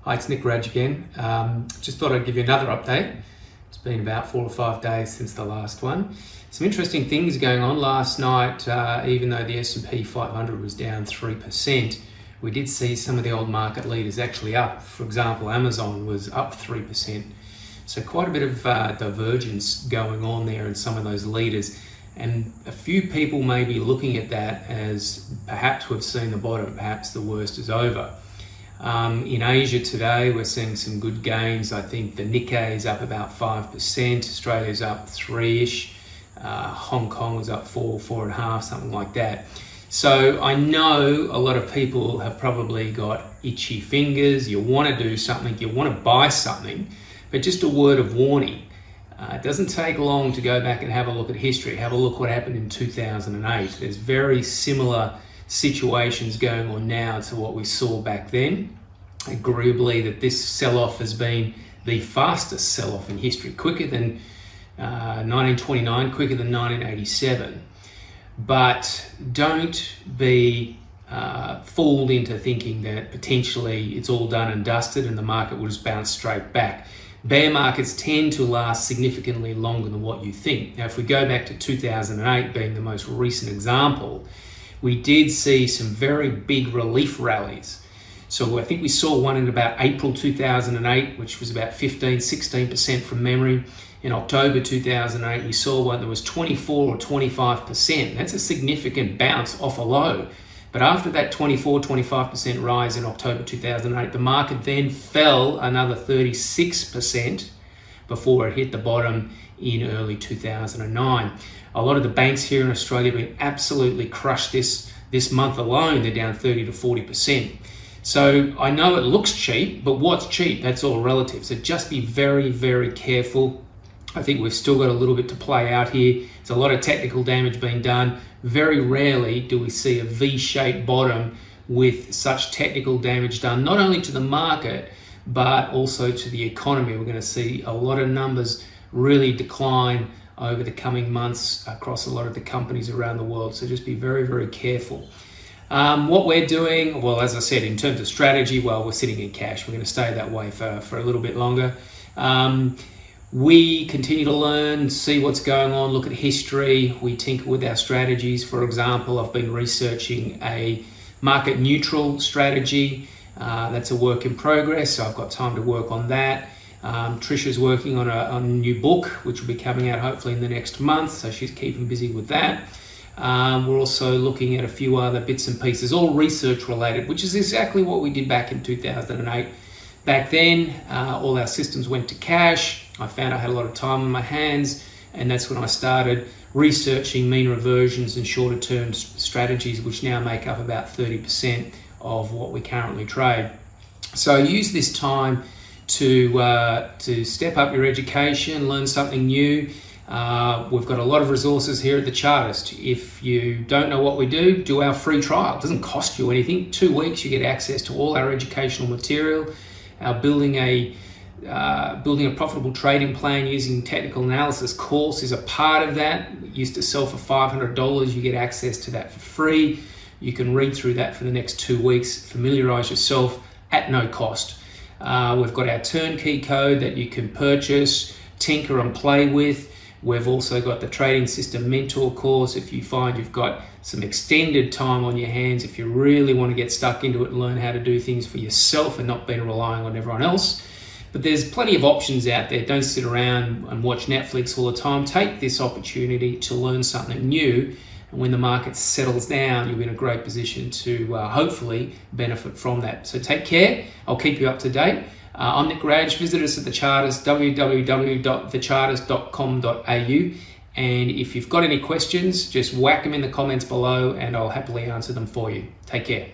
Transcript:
Hi, it's Nick Radge again. Just thought I'd give you another update. It's been about 4 or 5 days since the last one. Some interesting things going on last night. Even though the S&P 500 was down 3%, we did see some of the old market leaders actually up. For example, Amazon was up 3%. So quite a bit of divergence going on there in some of those leaders. And a few people may be looking at that as perhaps we've seen the bottom, perhaps the worst is over. In Asia today, we're seeing some good gains. I think the Nikkei is up about 5%, Australia's up 3-ish, Hong Kong is up 4.5, something like that. So I know a lot of people have probably got itchy fingers. You want to do something, you want to buy something, but just a word of warning. It doesn't take long to go back and have a look at history. Have a look what happened in 2008. There's very similar situations going on now to what we saw back then. Agreeably, that this sell-off has been the fastest sell-off in history, quicker than 1929, quicker than 1987. But don't be fooled into thinking that potentially it's all done and dusted and the market will just bounce straight back. Bear markets tend to last significantly longer than what you think. Now, if we go back to 2008 being the most recent example, we did see some very big relief rallies. So I think we saw one in about April 2008, which was about 16% from memory. In October 2008, we saw one that was 24 or 25%. That's a significant bounce off a low. But after that 24-25% rise in October 2008, the market then fell another 36% before it hit the bottom in early 2009. A lot of the banks here in Australia have been absolutely crushed this month alone. They're down 30 to 40%. So I know it looks cheap, but what's cheap? That's all relative. So just be very, very careful. I think we've still got a little bit to play out here. There's a lot of technical damage being done. Very rarely do we see a V-shaped bottom with such technical damage done, not only to the market, but also to the economy. We're going to see a lot of numbers really decline over the coming months across a lot of the companies around the world. So just be very, very careful. What we're doing, well, as I said, in terms of strategy, well, we're sitting in cash. We're going to stay that way for a little bit longer. We continue to learn, see what's going on, look at history. We tinker with our strategies. For example, I've been researching a market neutral strategy. That's a work in progress, so I've got time to work on that. Trisha's working on a new book, which will be coming out hopefully in the next month, so she's keeping busy with that. We're also looking at a few other bits and pieces, all research related, which is exactly what we did back in 2008. Back then, all our systems went to cash. I found I had a lot of time on my hands, and that's when I started researching mean reversions and shorter term strategies, which now make up about 30% of what we currently trade. So use this time to step up your education, learn something new. We've got a lot of resources here at the Chartist. If you don't know what we do our free trial. It doesn't cost you anything. 2 weeks you get access to all our educational material. Our building a profitable trading plan using technical analysis course is a part of that. It used to sell for $500. You get access to that for free. You can read through that for the next 2 weeks, familiarize yourself at no cost. We've got our turnkey code that you can purchase, tinker and play with. We've also got the Trading System Mentor course. If you find you've got some extended time on your hands, if you really want to get stuck into it and learn how to do things for yourself and not being relying on everyone else. But there's plenty of options out there. Don't sit around and watch Netflix all the time. Take this opportunity to learn something new. And when the market settles down, you'll be in a great position to hopefully benefit from that. So take care. I'll keep you up to date. I'm Nick Radge. Visit us at the Chartist, www.thechartist.com.au. And if you've got any questions, just whack them in the comments below and I'll happily answer them for you. Take care.